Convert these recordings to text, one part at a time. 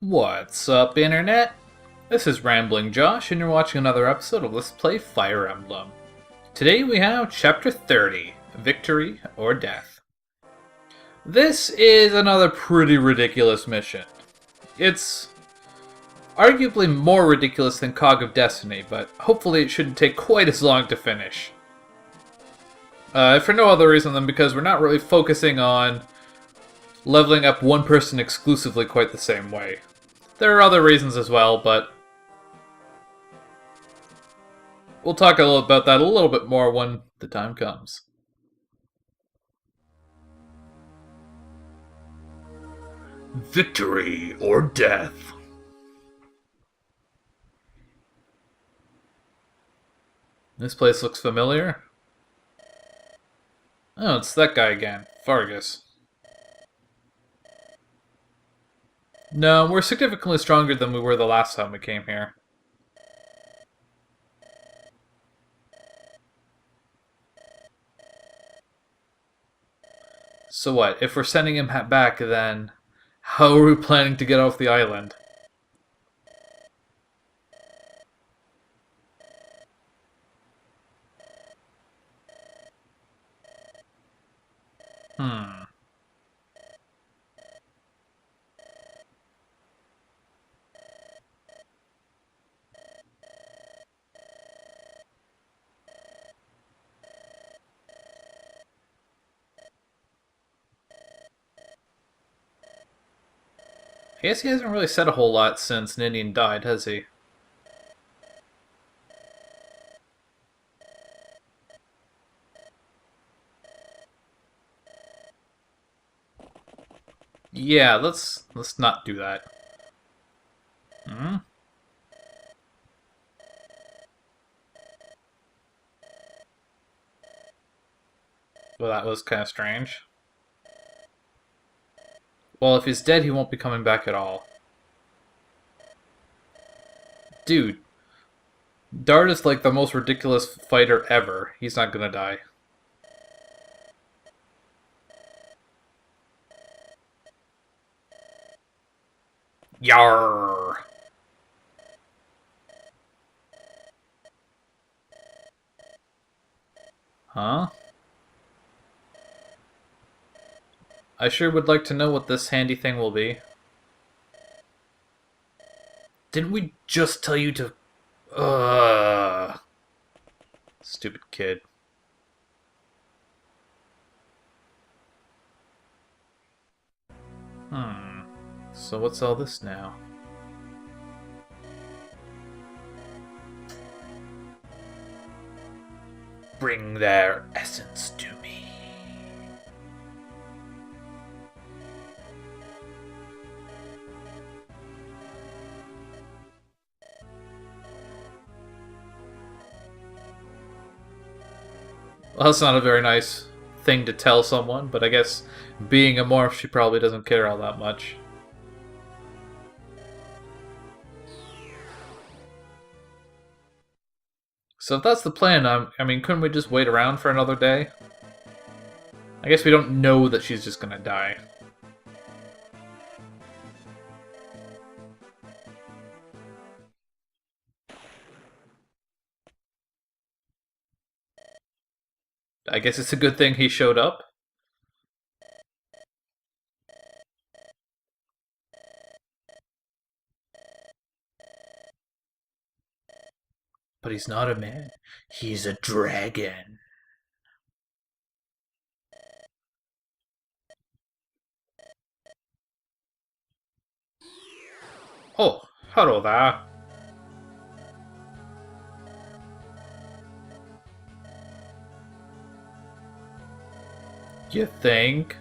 What's up, Internet? This is Rambling Josh, and you're watching another episode of Let's Play Fire Emblem. Today we have Chapter 30, Victory or Death. This is another pretty ridiculous mission. It's arguably more ridiculous than Cog of Destiny, but hopefully it shouldn't take quite as long to finish. For no other reason than because we're not really focusing on leveling up one person exclusively quite the same way. There are other reasons as well, but we'll talk about that a little bit more when the time comes. Victory or death. This place looks familiar. Oh, it's that guy again, Vargas. No, we're significantly stronger than we were the last time we came here. So what, if we're sending him back, then how are we planning to get off the island? I guess he hasn't really said a whole lot since Ninian died, has he? Yeah, let's not do that. Hmm? Well, that was kind of strange. Well, if he's dead, he won't be coming back at all. Dude, Dart is like the most ridiculous fighter ever. He's not gonna die. Yarr! Huh? I sure would like to know what this handy thing will be. Didn't we just tell you to... Ugh. Stupid kid. So what's all this now? Bring their essence to me. Well, that's not a very nice thing to tell someone, but I guess being a morph, she probably doesn't care all that much. So if that's the plan, I mean, couldn't we just wait around for another day? I guess we don't know that she's just gonna die. I guess it's a good thing he showed up. But he's not a man. He's a dragon. Oh, hello there. You think?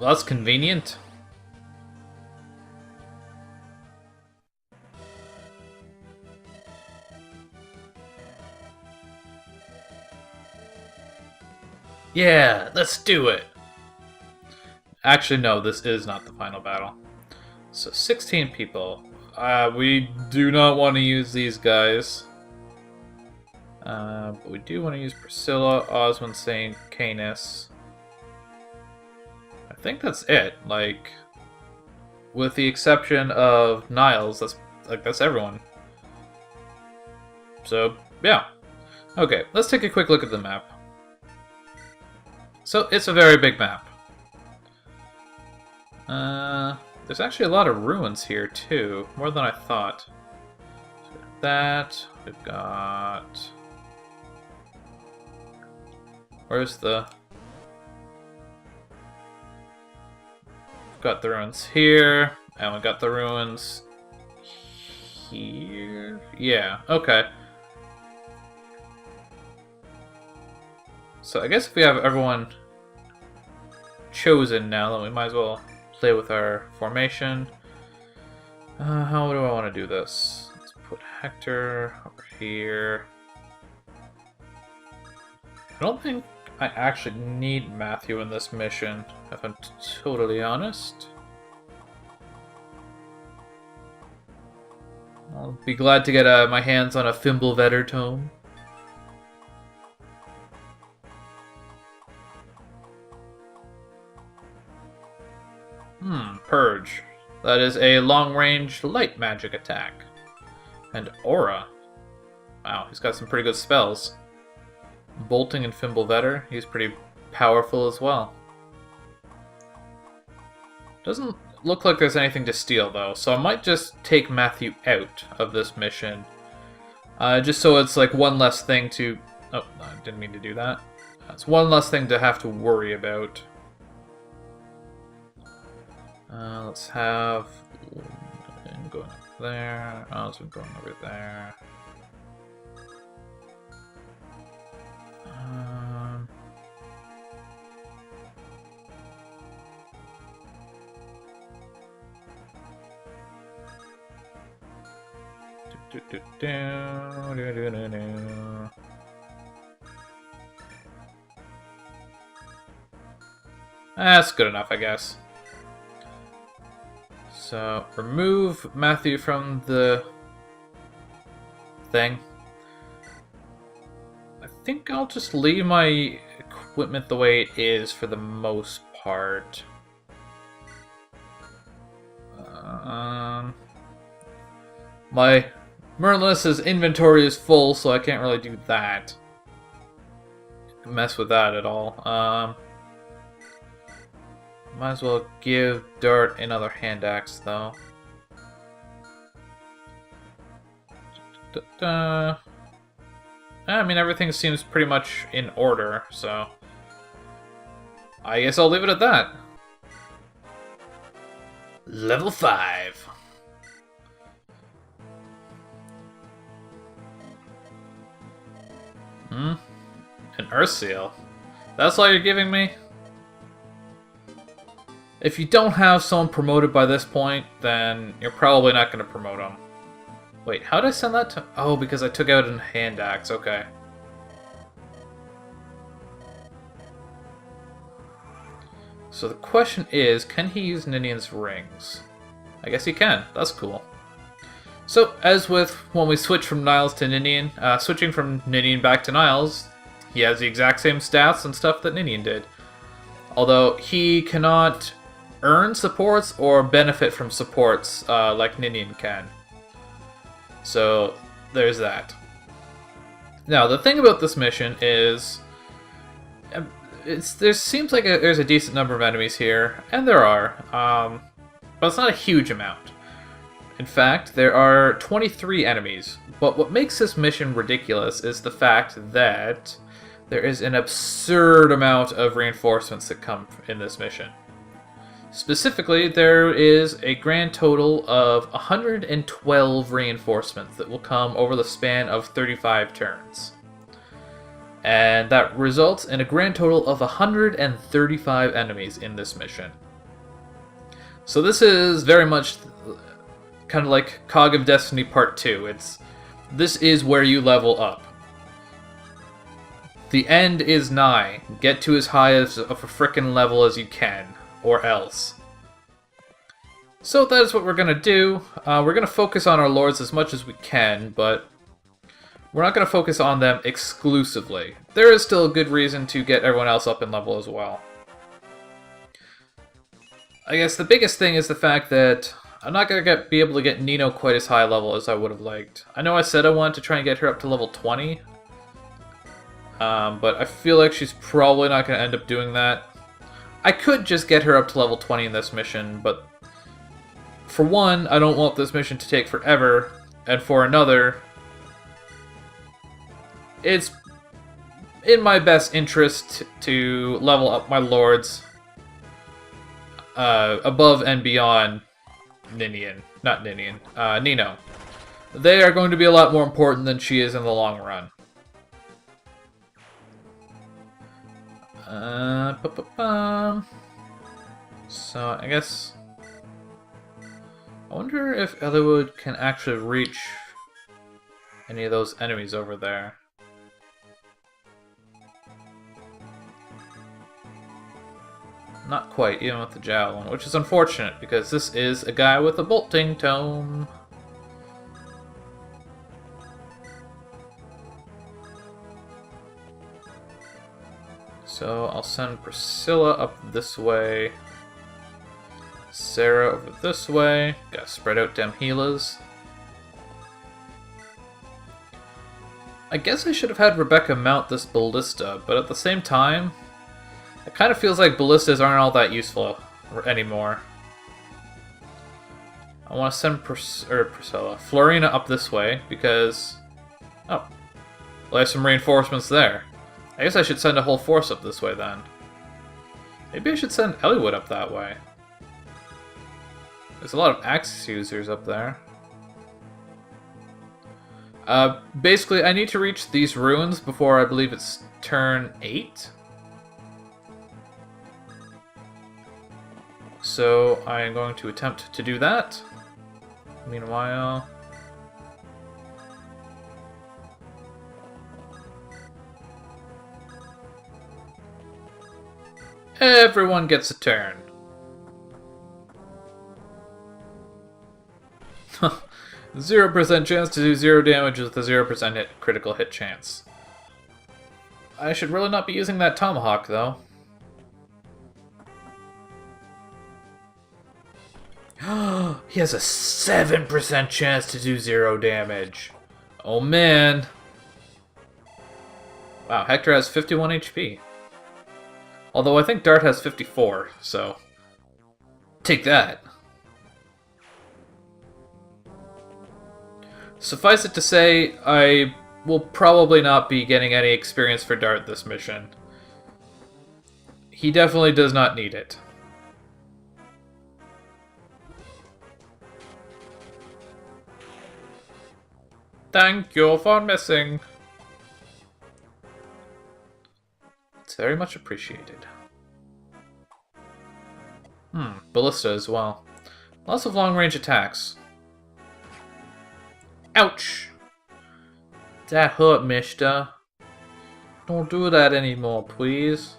Well, that's convenient. Yeah, let's do it. Actually, no, this is not the final battle. So 16 people. We do not want to use these guys. But we do want to use Priscilla, Osmond, Saint, Canis. I think that's it. Like, with the exception of Niles, that's everyone. So, yeah. Okay, let's take a quick look at the map. So, it's a very big map. There's actually a lot of ruins here, too. More than I thought. That. We've got... Where's the... We've got the ruins here, and we've got the ruins here. Yeah, okay. So I guess if we have everyone chosen now, then we might as well play with our formation. How do I want to do this? Let's put Hector over here. I don't think I actually need Matthew in this mission, if I'm totally honest. I'll be glad to get my hands on a Fimbulvetter tome. Purge. That is a long-range light magic attack. And Aura. Wow, he's got some pretty good spells. Bolting and Fimbulvetter, he's pretty powerful as well. Doesn't look like there's anything to steal though, so I might just take Matthew out of this mission. Just so it's like one less thing to... Oh, I didn't mean to do that. It's one less thing to have to worry about. Let's have... going up there. Oh, it's going over there. That's good enough, I guess. So, remove Matthew from the thing. I think I'll just leave my equipment the way it is for the most part. My Merlinus's inventory is full, so I can't really do that. Mess with that at all. Might as well give Dart another hand axe, though. I mean, everything seems pretty much in order, so... I guess I'll leave it at that. Level 5. An Earth Seal. That's all you're giving me? If you don't have someone promoted by this point, then you're probably not going to promote them. Wait, how did I send that to... Oh, because I took out a hand axe, okay. So the question is, can he use Ninian's rings? I guess he can. That's cool. So, as with when we switch from Niles to Ninian, switching from Ninian back to Niles, he has the exact same stats and stuff that Ninian did. Although, he cannot earn supports or benefit from supports like Ninian can. So, there's that. Now, the thing about this mission is... there seems like there's a decent number of enemies here, and there are, but it's not a huge amount. In fact, there are 23 enemies, but what makes this mission ridiculous is the fact that there is an absurd amount of reinforcements that come in this mission. Specifically, there is a grand total of 112 reinforcements that will come over the span of 35 turns. And that results in a grand total of 135 enemies in this mission. So this is very much kind of like Cog of Destiny Part 2. This is where you level up. The end is nigh. Get to as high of a frickin' level as you can, or else. So that is what we're going to do. We're going to focus on our lords as much as we can, but we're not going to focus on them exclusively. There is still a good reason to get everyone else up in level as well. I guess the biggest thing is the fact that I'm not going to be able to get Nino quite as high level as I would have liked. I know I said I wanted to try and get her up to level 20, but I feel like she's probably not going to end up doing that. I could just get her up to level 20 in this mission, but for one, I don't want this mission to take forever, and for another, it's in my best interest to level up my lords above and beyond Ninian. Not Ninian. Nino. They are going to be a lot more important than she is in the long run. So, I guess... I wonder if Eliwood can actually reach any of those enemies over there. Not quite, even with the javelin, which is unfortunate, because this is a guy with a bolting tome. So I'll send Priscilla up this way, Sarah over this way. Gotta spread out dem healers. I guess I should have had Rebecca mount this ballista, but at the same time, it kind of feels like ballistas aren't all that useful anymore. I want to send Priscilla, Florina up this way because... Oh. Well, I have some reinforcements there. I guess I should send a whole force up this way then. Maybe I should send Eliwood up that way. There's a lot of Axis users up there. Basically, I need to reach these ruins before I believe it's turn 8. So I am going to attempt to do that. Meanwhile... everyone gets a turn. 0% chance to do 0 damage with a 0% critical hit chance. I should really not be using that tomahawk, though. He has a 7% chance to do 0 damage. Oh man. Wow, Hector has 51 HP. Although I think Dart has 54, so... take that. Suffice it to say, I will probably not be getting any experience for Dart this mission. He definitely does not need it. Thank you for missing. It's very much appreciated. Ballista as well. Lots of long-range attacks. Ouch! That hurt, mister. Don't do that anymore, please.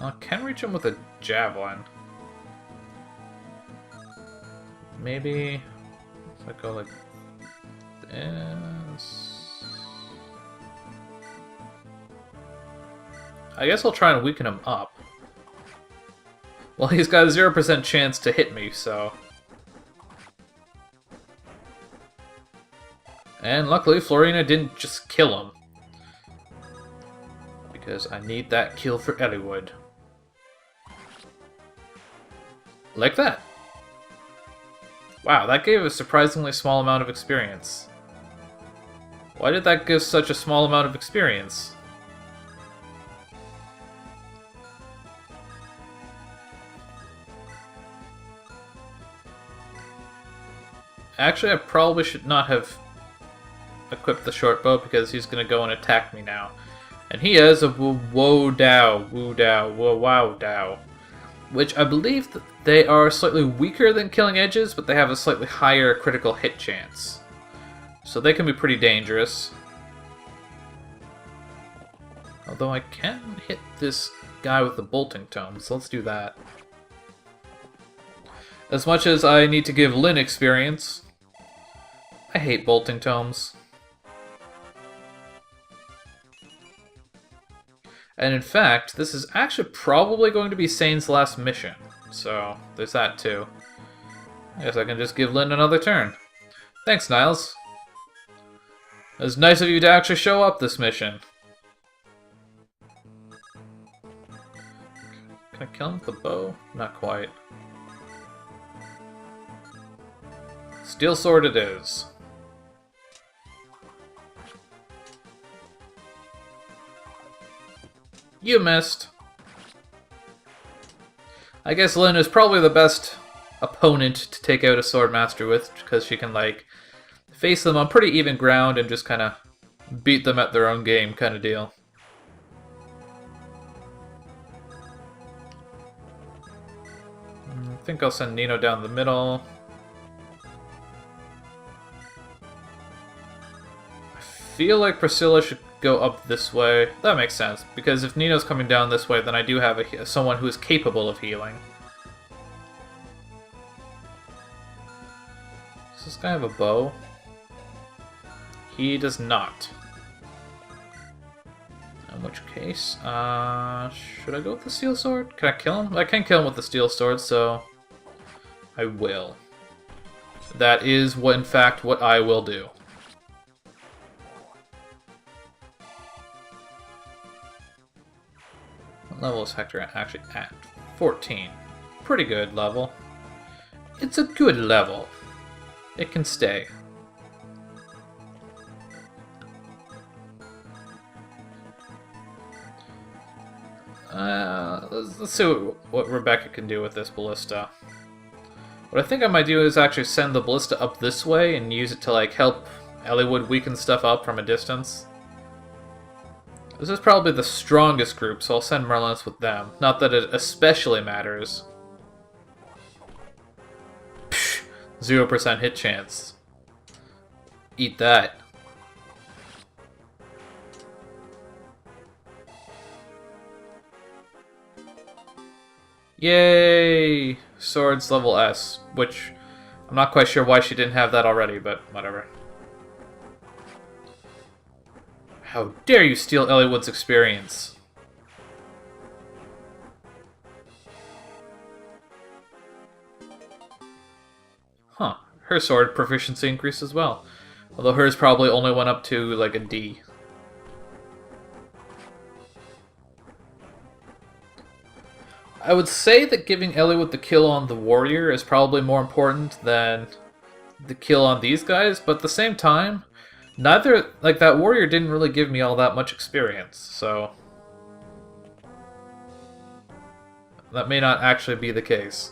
I can reach him with a javelin. Maybe... if I go like this... I guess I'll try and weaken him up. Well, he's got a 0% chance to hit me, so... And luckily, Florina didn't just kill him. Because I need that kill for Eliwood. Like that. Wow, that gave a surprisingly small amount of experience. Why did that give such a small amount of experience? Actually, I probably should not have equipped the short bow because he's going to go and attack me now. And he has a Wow Dao, which I believe that they are slightly weaker than Killing Edges, but they have a slightly higher critical hit chance. So they can be pretty dangerous. Although I can hit this guy with the bolting tome, so let's do that. As much as I need to give Lyn experience, I hate bolting tomes. And in fact, this is actually probably going to be Sane's last mission. So, there's that too. I guess I can just give Lynn another turn. Thanks, Niles. It was nice of you to actually show up this mission. Can I kill him with the bow? Not quite. Steel sword it is. You missed. I guess Lynn is probably the best opponent to take out a Swordmaster with, because she can, like, face them on pretty even ground and just kind of beat them at their own game kind of deal. I think I'll send Nino down the middle. I feel like Priscilla should go up this way. That makes sense, because if Nino's coming down this way, then I do have someone who is capable of healing. Does this guy have a bow? He does not. In which case, should I go with the steel sword? Can I kill him? I can kill him with the steel sword, so I will. That is, in fact, what I will do. What level is Hector actually at? 14. Pretty good level. It's a good level. It can stay. Let's see what Rebecca can do with this ballista. What I think I might do is actually send the ballista up this way and use it to, like, help Elliewood weaken stuff up from a distance. This is probably the strongest group, so I'll send Merlinus with them. Not that it especially matters. Psh, 0% hit chance. Eat that. Yay! Swords level S, which I'm not quite sure why she didn't have that already, but whatever. How dare you steal Elliewood's experience? Huh. Her sword proficiency increased as well. Although hers probably only went up to, like, a D. I would say that giving Elliewood the kill on the warrior is probably more important than the kill on these guys, but at the same time, neither, like, that warrior didn't really give me all that much experience, so that may not actually be the case.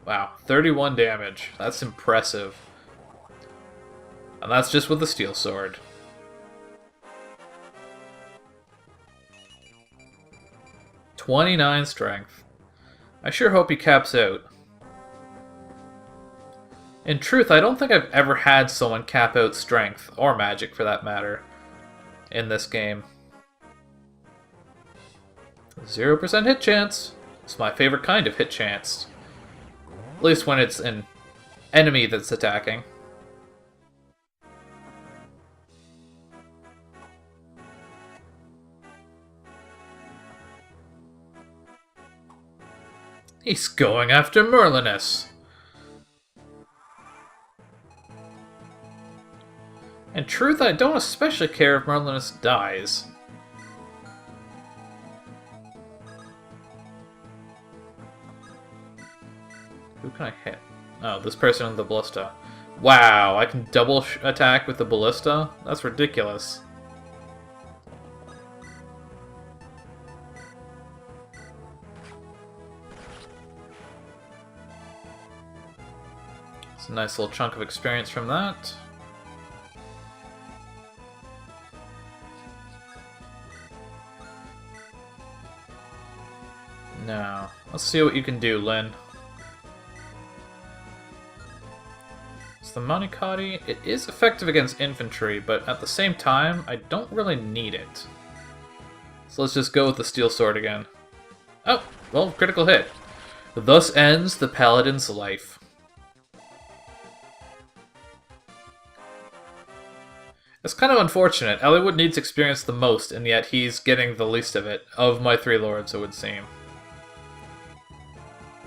Wow, 31 damage. That's impressive. And that's just with the steel sword. "29 strength. I sure hope he caps out. In truth, I don't think I've ever had someone cap out strength, or magic for that matter, in this game. 0% hit chance. It's my favorite kind of hit chance. At least when it's an enemy that's attacking. He's going after Merlinus. In truth, I don't especially care if Merlinus dies. Who can I hit? Oh, this person with the ballista. Wow, I can double attack with the ballista? That's ridiculous. It's a nice little chunk of experience from that. Now, let's see what you can do, Lynn. It's the Monicati. It is effective against infantry, but at the same time, I don't really need it. So let's just go with the steel sword again. Oh, well, critical hit. Thus ends the Paladin's life. It's kind of unfortunate. Elliowood needs experience the most, and yet he's getting the least of it, of my three lords, it would seem.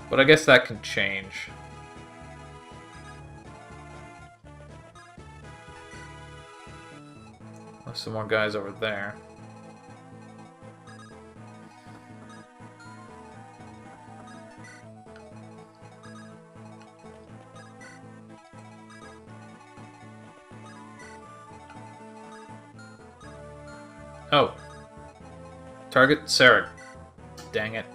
But I guess that can change. There's some more guys over there. Oh. Target Sarek. Dang it.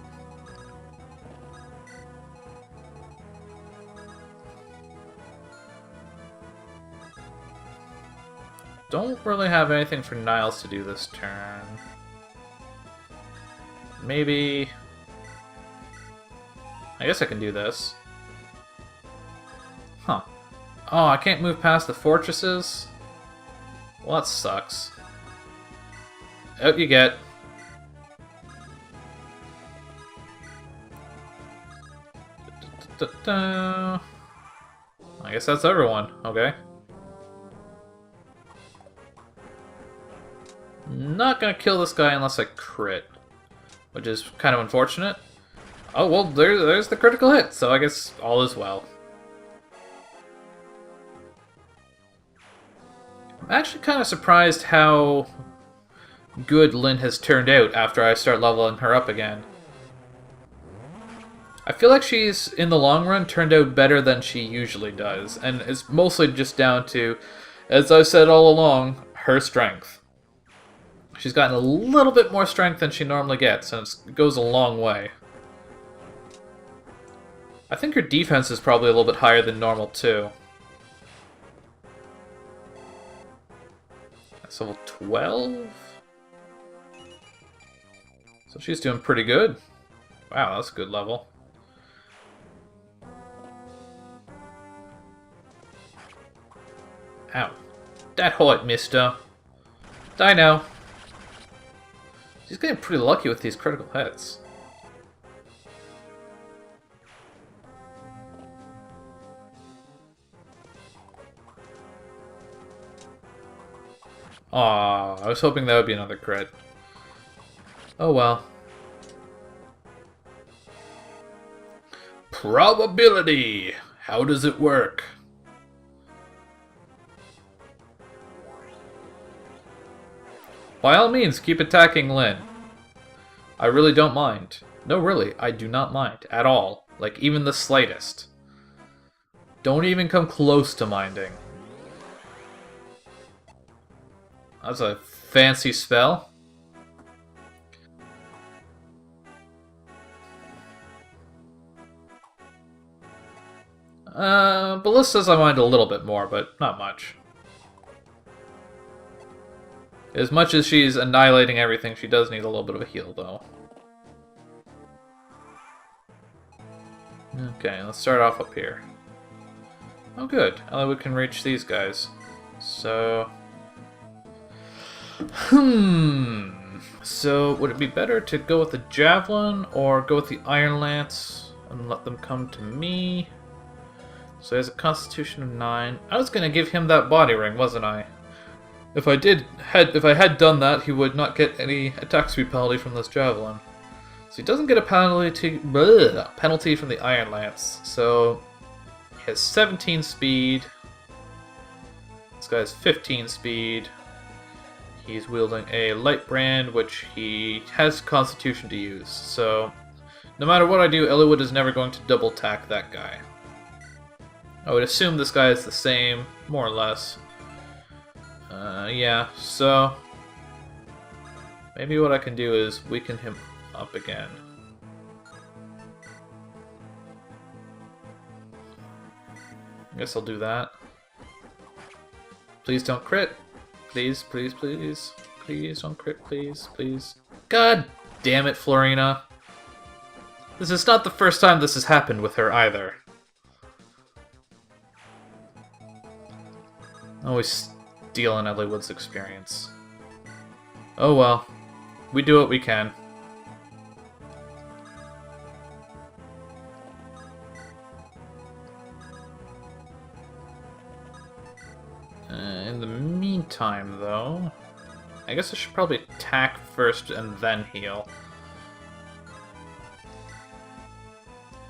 Don't really have anything for Niles to do this turn. Maybe... I guess I can do this. Huh. Oh, I can't move past the fortresses? Well, that sucks. Out you get. I guess that's everyone. Okay. Not gonna kill this guy unless I crit, which is kind of unfortunate. Oh, well, there's the critical hit, so I guess all is well. I'm actually kind of surprised how good Lynn has turned out after I start leveling her up again. I feel like she's, in the long run, turned out better than she usually does, and it's mostly just down to, as I've said all along, her strength. She's gotten a little bit more strength than she normally gets, and it goes a long way. I think her defense is probably a little bit higher than normal, too. That's level 12? So she's doing pretty good. Wow, that's a good level. Ow. That hurt, mister. Die now. She's getting pretty lucky with these critical hits. Aw, I was hoping that would be another crit. Oh well. Probability! How does it work? By all means, keep attacking Lynn. I really don't mind. No, really, I do not mind. At all. Like, even the slightest. Don't even come close to minding. That's a fancy spell. Ballista's I mind a little bit more, but not much. As much as she's annihilating everything, she does need a little bit of a heal, though. Okay, let's start off up here. Oh good, Elliowood can reach these guys. So... So, would it be better to go with the Javelin, or go with the Iron Lance, and let them come to me? So he has a Constitution of 9. I was gonna give him that body ring, wasn't I? If I had done that, he would not get any attack speed penalty from this Javelin. So he doesn't get a penalty from the Iron Lance. So he has 17 speed. This guy has 15 speed. He's wielding a Light Brand, which he has Constitution to use. So no matter what I do, Elliowood is never going to double attack that guy. I would assume this guy is the same, more or less. Yeah, so maybe what I can do is weaken him up again. I guess I'll do that. Please don't crit. Please, please, please. Please don't crit, please, please. God damn it, Florina. This is not the first time this has happened with her either. Always stealing Elliowood's experience. Oh well. We do what we can. In the meantime... time, though. I guess I should probably attack first and then heal.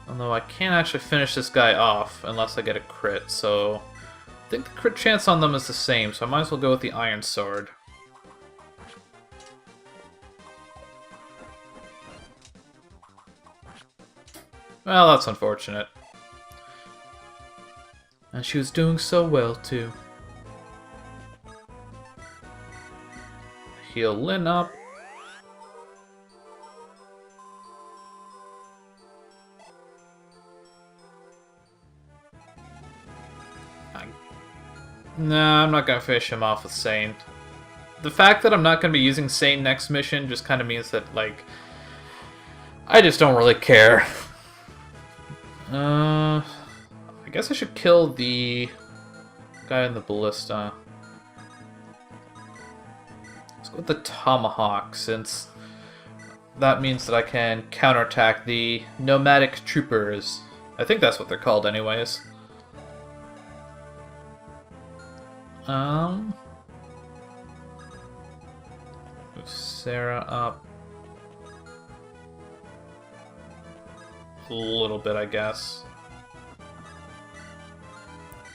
Although I can't actually finish this guy off unless I get a crit, so... I think the crit chance on them is the same, so I might as well go with the Iron Sword. Well, that's unfortunate. And she was doing so well, too. Heal Lyn up. Nah, I'm not gonna finish him off with Sane. The fact that I'm not gonna be using Sane next mission just kind of means that, like, I just don't really care. I guess I should kill the guy in the ballista. Let's go with the Tomahawk, since that means that I can counterattack the nomadic troopers. I think that's what they're called anyways. Move Sarah up a little bit, I guess.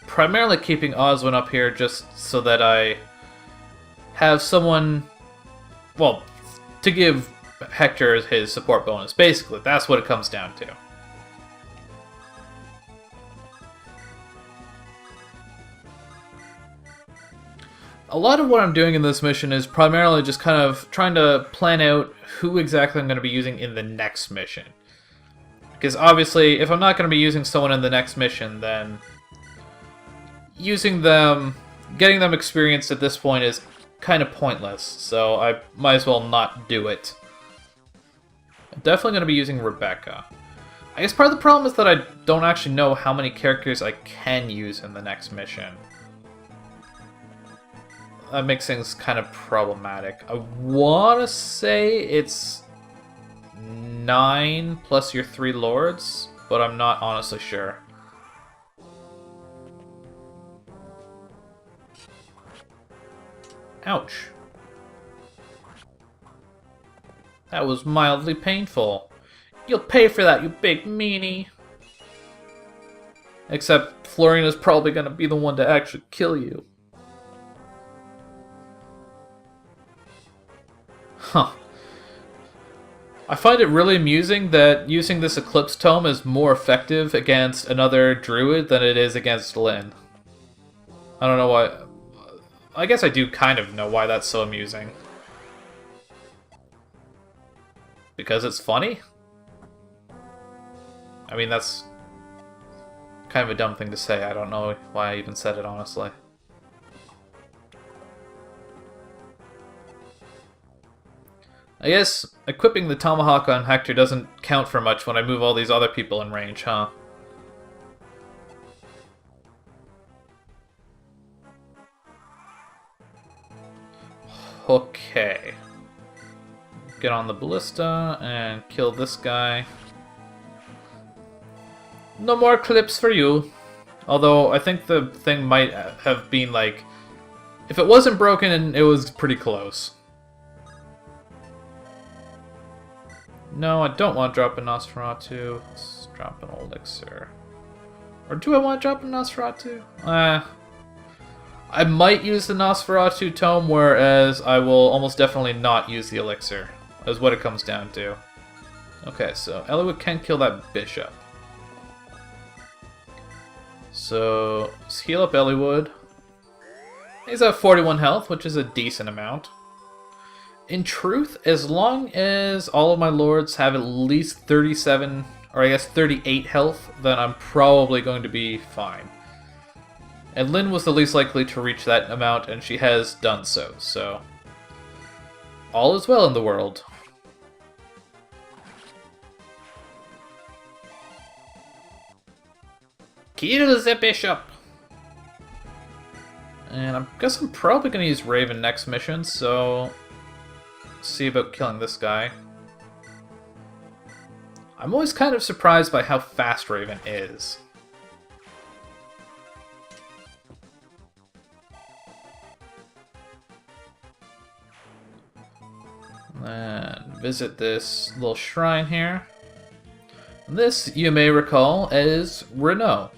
Primarily keeping Oswin up here just so that I have someone, well, to give Hector his support bonus. Basically, that's what it comes down to. A lot of what I'm doing in this mission is primarily just kind of trying to plan out who exactly I'm going to be using in the next mission. Because obviously, if I'm not going to be using someone in the next mission, then using them, getting them experienced at this point is kind of pointless, so I might as well not do it. I'm definitely going to be using Rebecca. I guess part of the problem is that I don't actually know how many characters I can use in the next mission. That makes things kind of problematic. I want to say it's 9 plus your 3 lords, but I'm not honestly sure. Ouch. That was mildly painful. You'll pay for that, you big meanie. Except Florina's probably going to be the one to actually kill you. Huh. I find it really amusing that using this Eclipse Tome is more effective against another druid than it is against Lyn. I don't know why. I guess I do kind of know why that's so amusing. Because it's funny? I mean, that's kind of a dumb thing to say. I don't know why I even said it, honestly. I guess equipping the Tomahawk on Hector doesn't count for much when I move all these other people in range, huh? Okay. Get on the ballista and kill this guy. No more clips for you. Although, I think the thing might have been like... If it wasn't broken, it was pretty close. No, I don't want to drop a Nosferatu. Let's drop an elixir. Or do I want to drop a Nosferatu? I might use the Nosferatu tome, whereas I will almost definitely not use the elixir. Is what it comes down to. Okay, so Eliwood can kill that bishop. So, let's heal up Eliwood. He's at 41 health, which is a decent amount. In truth, as long as all of my lords have at least 37, or I guess 38 health, then I'm probably going to be fine. And Lyn was the least likely to reach that amount, and she has done so, so... all is well in the world. Kill the bishop! And I guess I'm probably going to use Raven next mission, so... see about killing this guy. I'm always kind of surprised by how fast Raven is. And visit this little shrine here. This, you may recall, is Renault.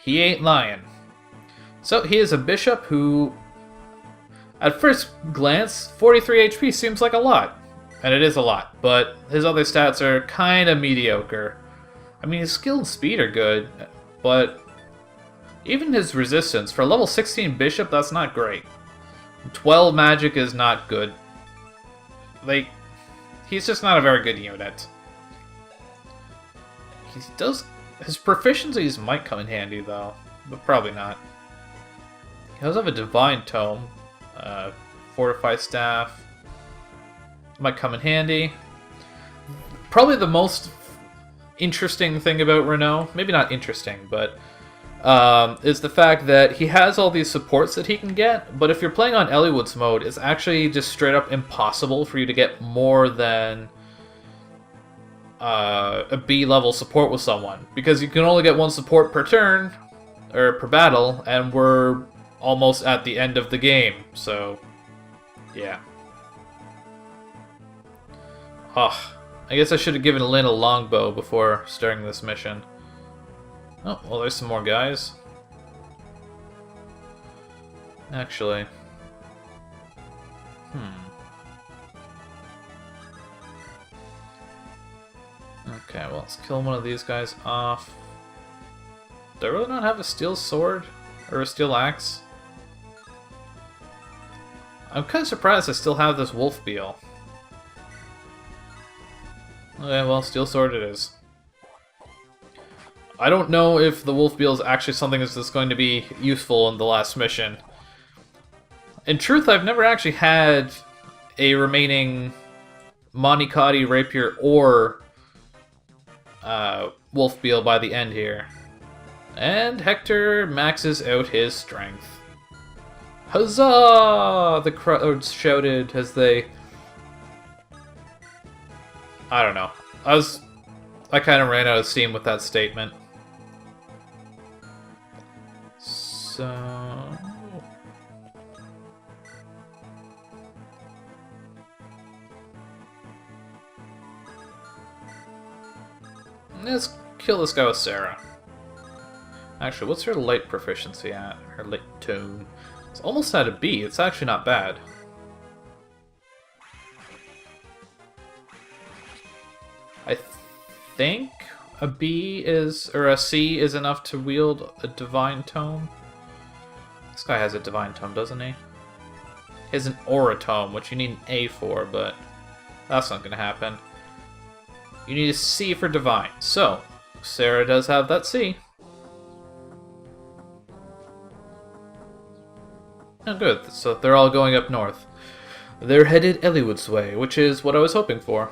He ain't lying. So he is a bishop who, at first glance, 43 HP seems like a lot. And it is a lot, but his other stats are kind of mediocre. I mean, his skill and speed are good, but even his resistance, for a level 16 bishop, that's not great. 12 magic is not good. Like, he's just not a very good unit. His proficiencies might come in handy, though, but probably not. He does have a Divine Tome, Fortified Staff. Might come in handy. Probably the most interesting thing about Renault, maybe not interesting, but is the fact that he has all these supports that he can get, but if you're playing on Eliwood's mode, it's actually just straight up impossible for you to get more than a B level support with someone, because you can only get one support per turn, or per battle, and we're almost at the end of the game, so yeah. Oh, I guess I should have given Lynn a longbow before starting this mission. Oh, well, there's some more guys. Actually. Okay, well, let's kill one of these guys off. Do I really not have a steel sword? Or a steel axe? I'm kind of surprised I still have this wolf beal. Okay, well, steel sword it is. I don't know if the wolf beal is actually something that's going to be useful in the last mission. In truth, I've never actually had a remaining Monikati rapier or wolf beal by the end here. And Hector maxes out his strength. Huzzah! The crowd shouted as they... I don't know. I kind of ran out of steam with that statement. So... let's kill this guy with Sarah. Actually, what's her light proficiency at? Her light tone. It's almost at a B. It's actually not bad. I think a B is, or a C is enough to wield a Divine Tome. This guy has a Divine Tome, doesn't he? He has an Aura Tome, which you need an A for, but that's not going to happen. You need a C for Divine. So, Sarah does have that C. Oh, good. So they're all going up north. They're headed Eliwood's way, which is what I was hoping for.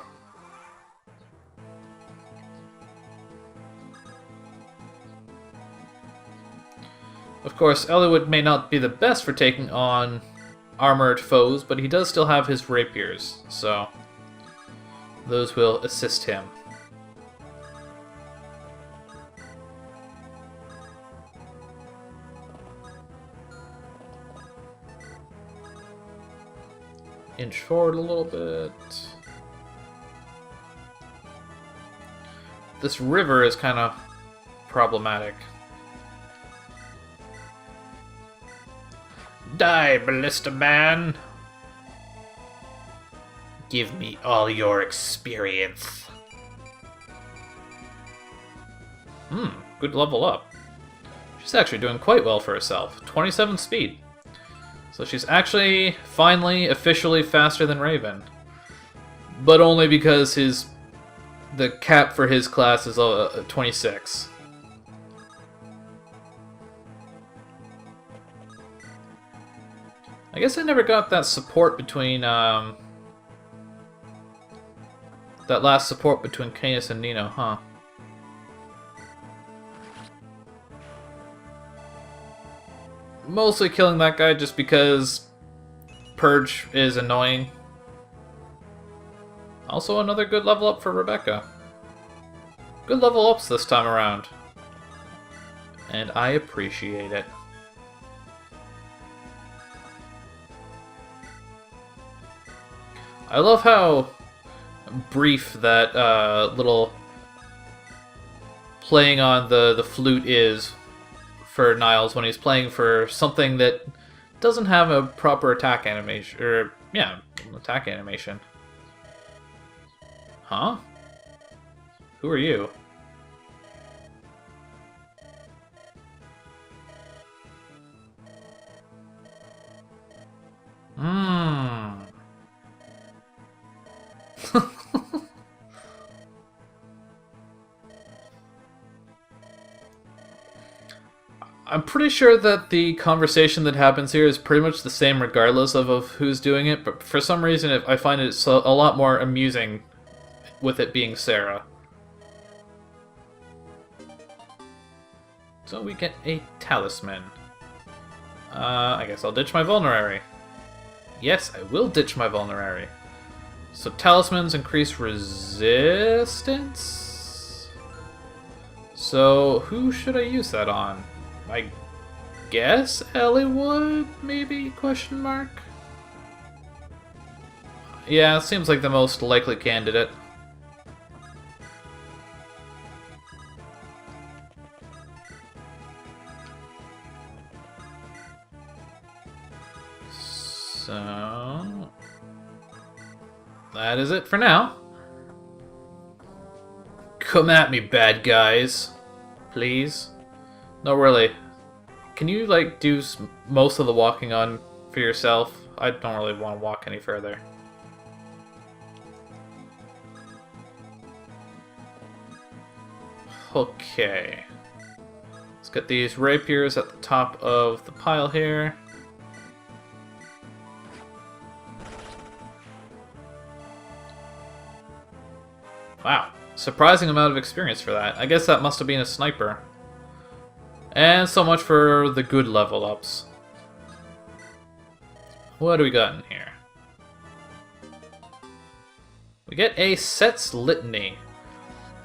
Of course, Eliwood may not be the best for taking on armored foes, but he does still have his rapiers, so those will assist him. Inch forward a little bit. This river is kind of problematic. Die, Ballista Man! Give me all your experience. Good level up. She's actually doing quite well for herself. 27 speed. So she's actually, finally, officially faster than Raven. But only because the cap for his class is 26. I guess I never got that support between, that last support between Canis and Nino, huh? Mostly killing that guy just because Purge is annoying. Also another good level up for Rebecca. Good level ups this time around. And I appreciate it. I love how brief that little playing on the flute is for Niles when he's playing for something that doesn't have a proper attack animation, or yeah, attack animation. Huh? Who are you? Hmm. I'm pretty sure that the conversation that happens here is pretty much the same regardless of who's doing it, but for some reason I find it a lot more amusing with it being Sarah. So we get a talisman. I guess I'll ditch my vulnerary. Yes, I will ditch my vulnerary. So talismans increase resistance? So who should I use that on? I guess Ellie would, maybe? Question mark? Yeah, seems like the most likely candidate. So that is it for now. Come at me, bad guys. Please. No, really. Can you, like, do most of the walking on for yourself? I don't really want to walk any further. Okay. Let's get these rapiers at the top of the pile here. Wow. Surprising amount of experience for that. I guess that must have been a sniper. And so much for the good level ups. What do we got in here? We get a Set's Litany,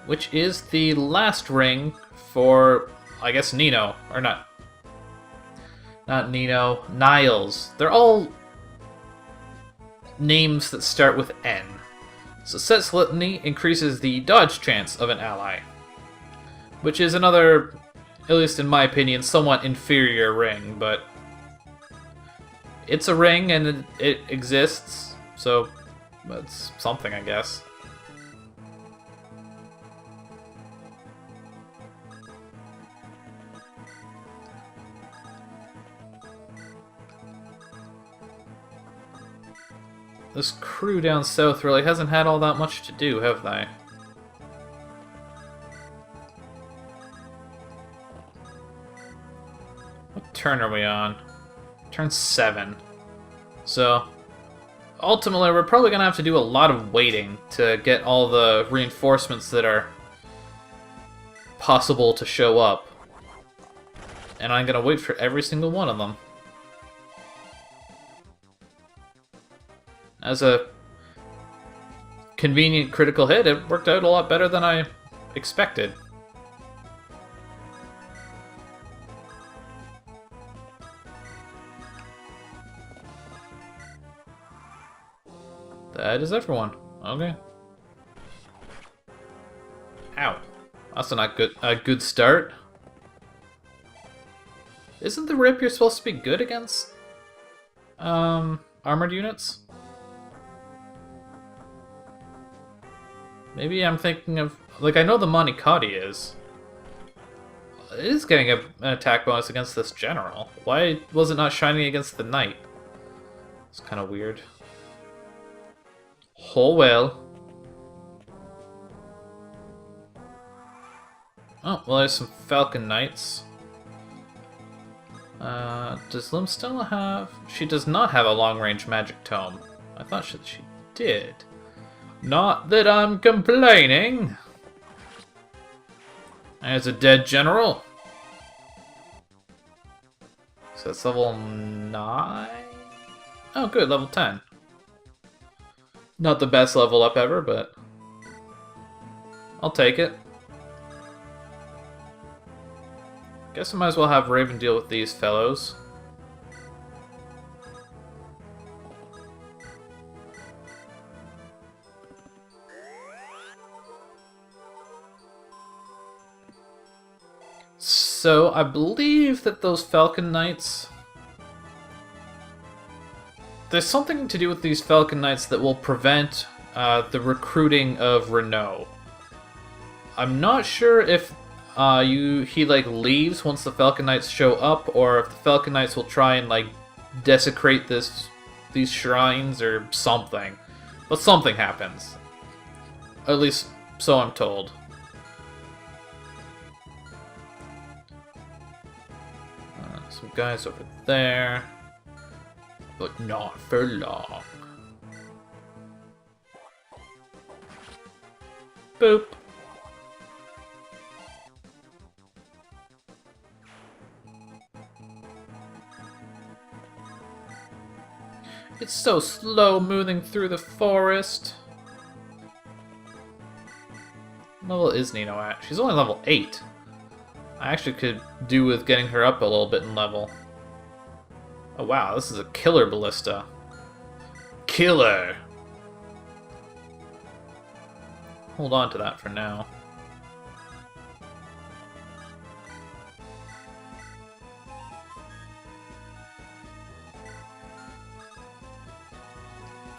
which is the last ring for, I guess, Nino. Or not Nino, Niles. They're all names that start with N. So Set's Litany increases the dodge chance of an ally, which is another, at least in my opinion, somewhat inferior ring, but it's a ring and it exists, so that's something, I guess. This crew down south really hasn't had all that much to do, have they? What turn are we on? Turn 7. So, ultimately, we're probably going to have to do a lot of waiting to get all the reinforcements that are possible to show up. And I'm going to wait for every single one of them. As a convenient critical hit, it worked out a lot better than I expected. That is everyone. Okay. Ow. That's not a good start. Isn't the rapier supposed to be good against armored units? Maybe I'm thinking of... Like, I know the Monikati is. It is getting an attack bonus against this general. Why was it not shining against the knight? It's kind of weird. Oh well. Oh, well, there's some Falcon Knights. Does Lim still have... She does not have a long-range magic tome. I thought she did. Not that I'm complaining. There's a dead general. So that's level 9? Oh, good, level 10. Not the best level up ever, but I'll take it. Guess I might as well have Raven deal with these fellows. So, I believe that those Falcon Knights... There's something to do with these Falcon Knights that will prevent the recruiting of Renault. I'm not sure if he like leaves once the Falcon Knights show up, or if the Falcon Knights will try and like desecrate these shrines or something. But something happens. At least so I'm told. Some guys over there, but not for long. Boop. It's so slow moving through the forest. What level is Nino at? She's only level 8. I actually could do with getting her up a little bit in level. Oh wow, this is a killer ballista. Killer! Hold on to that for now.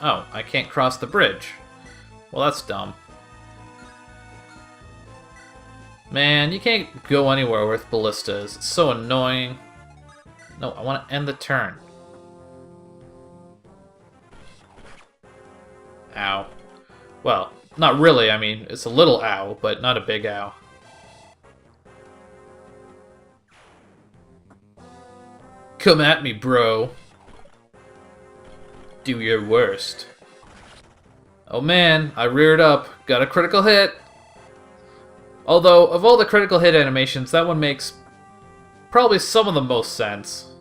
Oh, I can't cross the bridge. Well, that's dumb. Man, you can't go anywhere with ballistas. It's so annoying. No, I want to end the turn. Ow. Well, not really. I mean, it's a little ow, but not a big ow. Come at me, bro. Do your worst. Oh man, I reared up. Got a critical hit. Although, of all the critical hit animations, that one makes probably some of the most sense.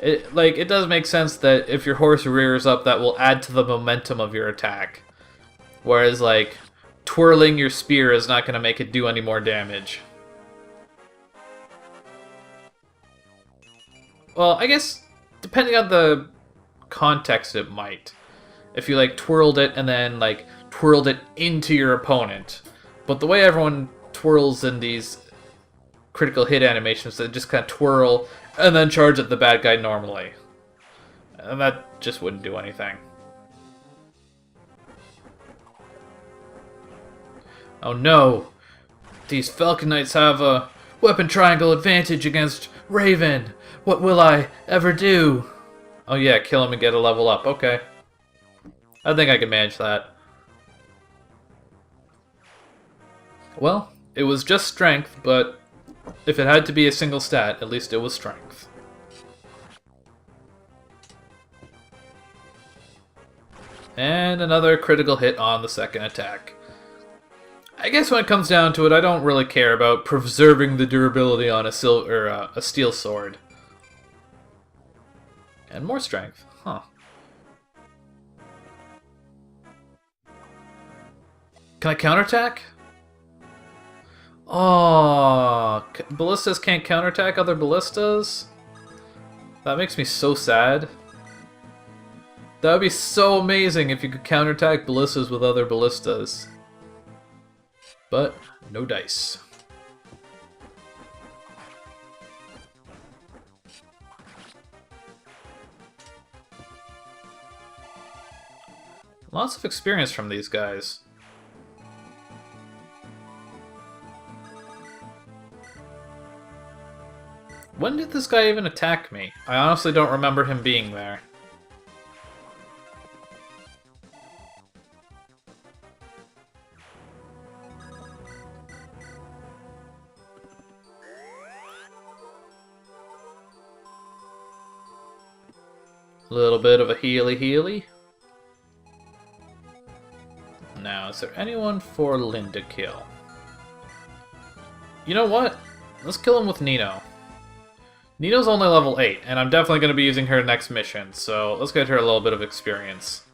It does make sense that if your horse rears up, that will add to the momentum of your attack. Whereas, like, twirling your spear is not going to make it do any more damage. Well, I guess, depending on the context, it might. If you, like, twirled it and then, like, twirled it into your opponent. But the way everyone twirls in these critical hit animations, they just kind of twirl and then charge at the bad guy normally. And that just wouldn't do anything. Oh no! These Falcon Knights have a weapon triangle advantage against Raven! What will I ever do? Oh yeah, kill him and get a level up. Okay. I think I can manage that. Well, it was just strength, but if it had to be a single stat, at least it was strength. And another critical hit on the second attack. I guess when it comes down to it, I don't really care about preserving the durability on a steel sword. And more strength. Huh. Can I counterattack? Oh, ballistas can't counterattack other ballistas? That makes me so sad. That would be so amazing if you could counterattack ballistas with other ballistas. But, no dice. Lots of experience from these guys. When did this guy even attack me? I honestly don't remember him being there. A little bit of a healy. Now, is there anyone for Lynn to kill? You know what? Let's kill him with Nino. Nino's only level 8, and I'm definitely going to be using her next mission, so let's get her a little bit of experience.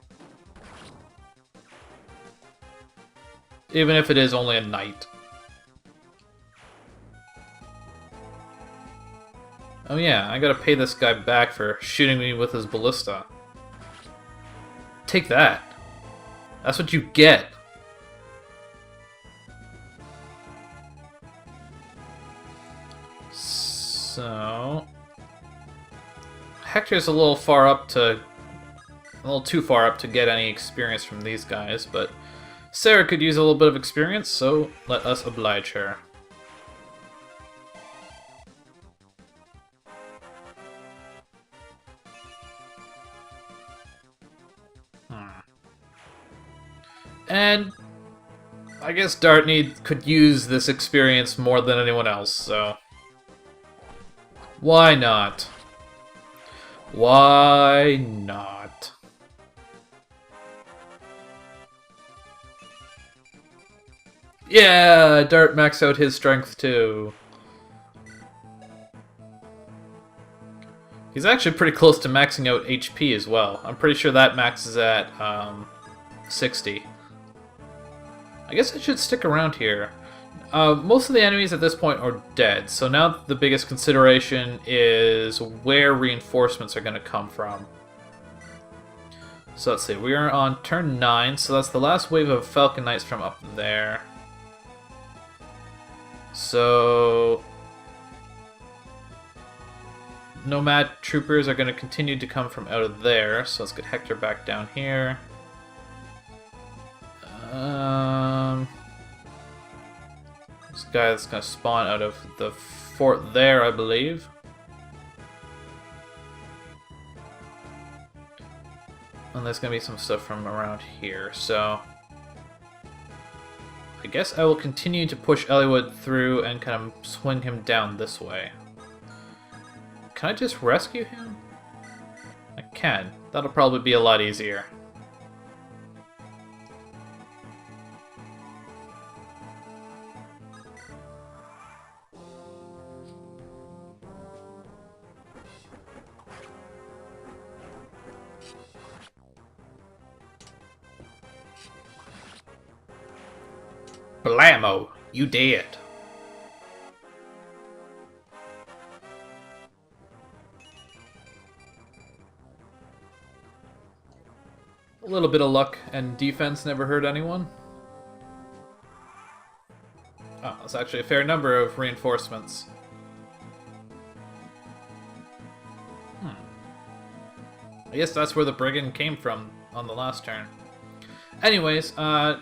Even if it is only a knight. Oh yeah, I gotta pay this guy back for shooting me with his ballista. Take that. That's what you get. So... Hector's a little too far up to get any experience from these guys, but Sarah could use a little bit of experience, so let us oblige her. And I guess Dartney could use this experience more than anyone else, so why not? Why not? Yeah, Dart maxed out his strength too. He's actually pretty close to maxing out HP as well. I'm pretty sure that maxes at 60. I guess I should stick around here. Most of the enemies at this point are dead, so now the biggest consideration is where reinforcements are going to come from. So let's see, we are on turn 9, so that's the last wave of Falcon Knights from up there. So... Nomad troopers are going to continue to come from out of there, so let's get Hector back down here. This guy that's going to spawn out of the fort there, I believe. And there's going to be some stuff from around here, so... I guess I will continue to push Elliowood through and kind of swing him down this way. Can I just rescue him? I can. That'll probably be a lot easier. Blammo! You dead. A little bit of luck and defense never hurt anyone. Oh, that's actually a fair number of reinforcements. I guess that's where the brigand came from on the last turn. Anyways, now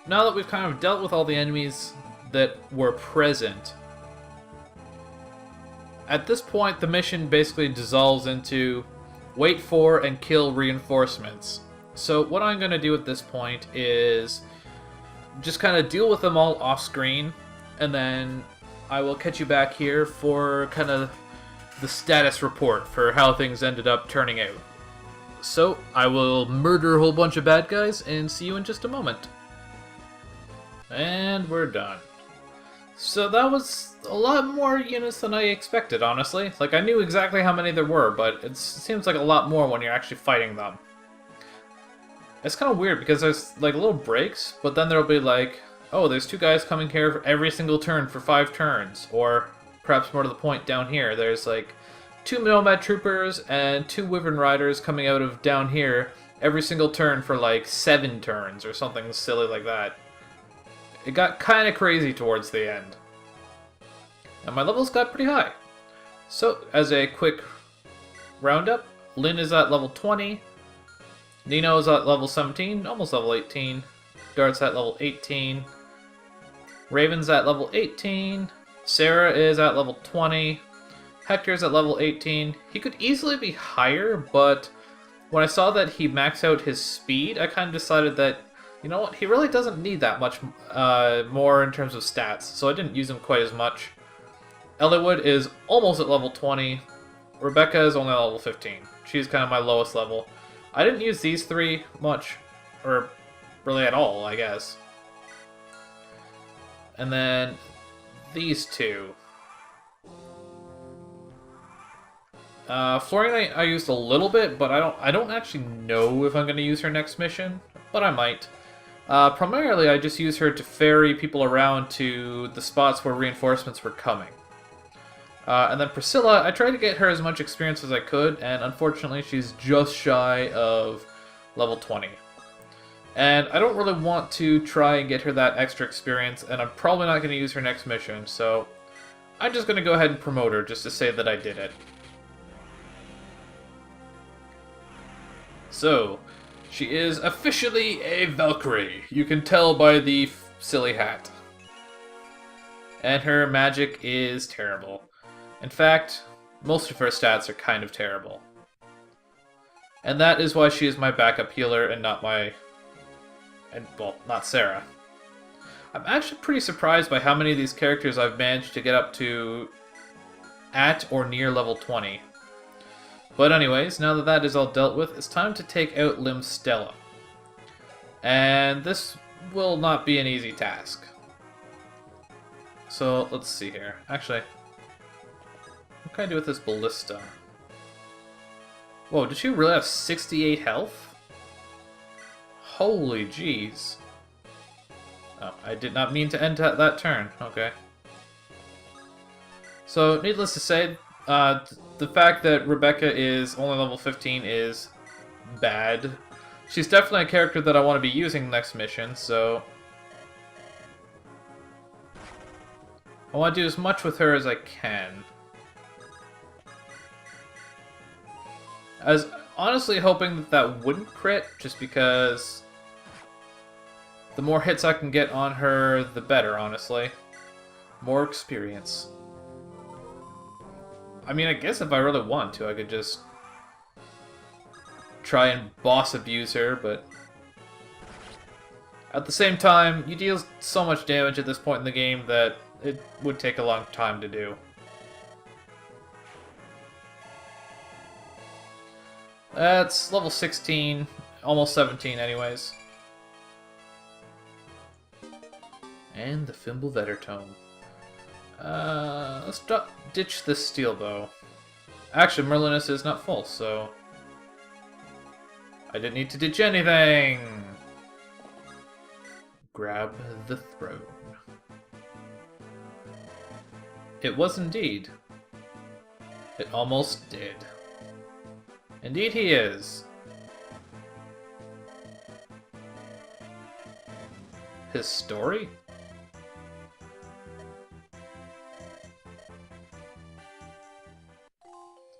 that we've kind of dealt with all the enemies that were present, at this point the mission basically dissolves into wait for and kill reinforcements. So what I'm going to do at this point is just kind of deal with them all off screen, and then I will catch you back here for kind of the status report for how things ended up turning out. So I will murder a whole bunch of bad guys and see you in just a moment. And we're done. So that was a lot more units than I expected, honestly. Like, I knew exactly how many there were, but it seems like a lot more when you're actually fighting them. It's kind of weird because there's like little breaks, but then there'll be like, oh, there's 2 guys coming here for every single turn for 5 turns. Or perhaps more to the point, down here, there's like 2 Nomad Troopers and 2 Wyvern Riders coming out of down here every single turn for like 7 turns or something silly like that. It got kind of crazy towards the end. And my levels got pretty high. So, as a quick roundup, Lynn is at level 20. Nino is at level 17, almost level 18. Dart's at level 18. Raven's at level 18. Sarah is at level 20. Hector's at level 18. He could easily be higher, but when I saw that he maxed out his speed, I kind of decided that, you know what, he really doesn't need that much more in terms of stats, so I didn't use him quite as much. Elliowood is almost at level 20. Rebecca is only at level 15. She's kind of my lowest level. I didn't use these 3 much, or really at all, I guess. And then these 2. Flooring Knight I used a little bit, but I don't actually know if I'm going to use her next mission, but I might. Primarily, I just use her to ferry people around to the spots where reinforcements were coming. And then Priscilla, I tried to get her as much experience as I could, and unfortunately she's just shy of level 20. And I don't really want to try and get her that extra experience, and I'm probably not going to use her next mission, so I'm just going to go ahead and promote her just to say that I did it. So, she is officially a Valkyrie. You can tell by the silly hat. And her magic is terrible. In fact, most of her stats are kind of terrible. And that is why she is my backup healer and not my... well, not Sarah. I'm actually pretty surprised by how many of these characters I've managed to get up to at or near level 20. But anyways, now that that is all dealt with, it's time to take out Lim Stella. And this will not be an easy task. So, let's see here. Actually, what can I do with this ballista? Whoa, did she really have 68 health? Holy jeez. Oh, I did not mean to end that turn. Okay. So, needless to say, the fact that Rebecca is only level 15 is bad. She's definitely a character that I want to be using next mission, so... I want to do as much with her as I can. I was honestly hoping that that wouldn't crit, just because the more hits I can get on her, the better, honestly. More experience. I mean, I guess if I really want to, I could just try and boss abuse her, but at the same time, you deal so much damage at this point in the game that it would take a long time to do. That's level 16, almost 17 anyways. And the Fimbulvetter Tome. Let's ditch this steel bow. Actually, Merlinus is not full, so I didn't need to ditch anything. Grab the throne. It was indeed. It almost did. Indeed he is. His story?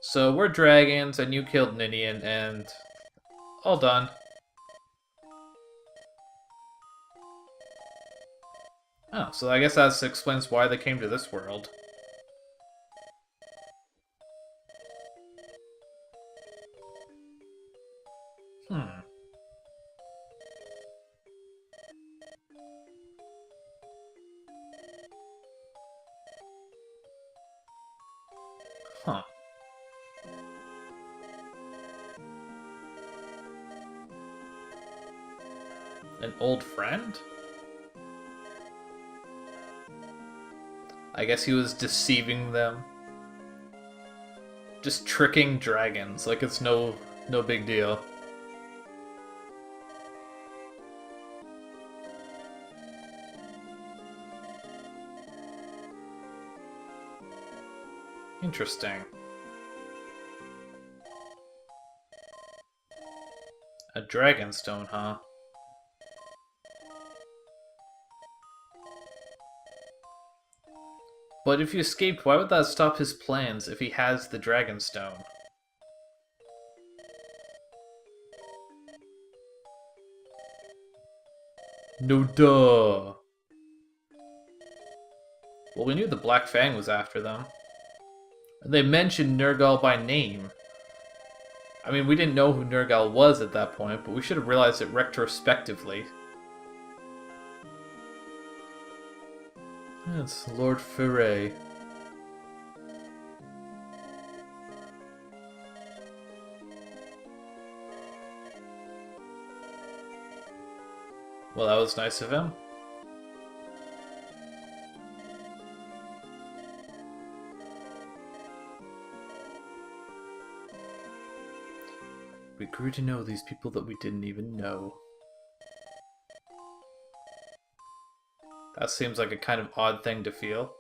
So we're dragons, and you killed Ninian, and all done. Oh, so I guess that explains why they came to this world. Huh. An old friend? I guess he was deceiving them. Just tricking dragons, like it's no big deal. Interesting. A dragonstone, huh? But if he escaped, why would that stop his plans if he has the dragonstone? No duh. Well, we knew the Black Fang was after them. And they mentioned Nergal by name. I mean, we didn't know who Nergal was at that point, but we should have realized it retrospectively. It's Lord Ferre. Well, that was nice of him. We grew to know these people that we didn't even know. That seems like a kind of odd thing to feel.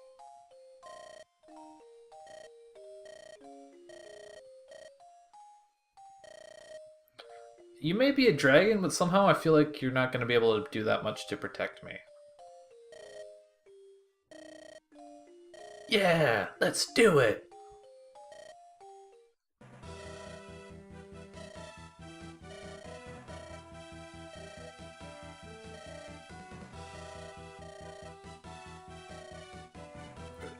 You may be a dragon, but somehow I feel like you're not going to be able to do that much to protect me. Yeah, let's do it!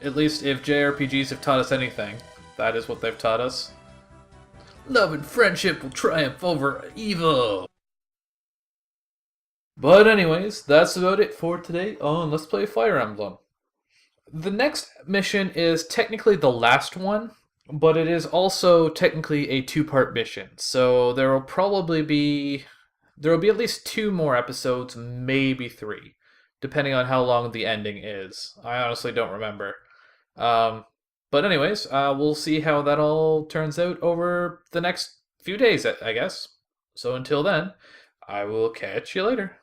At least if JRPGs have taught us anything, that is what they've taught us. Love and friendship will triumph over evil! But anyways, that's about it for today on Let's Play Fire Emblem. The next mission is technically the last one, but it is also technically a two-part mission. So there will be at least 2 more episodes, maybe 3, depending on how long the ending is. I honestly don't remember. Um, but anyways, we'll see how that all turns out over the next few days, I guess. So until then, I will catch you later.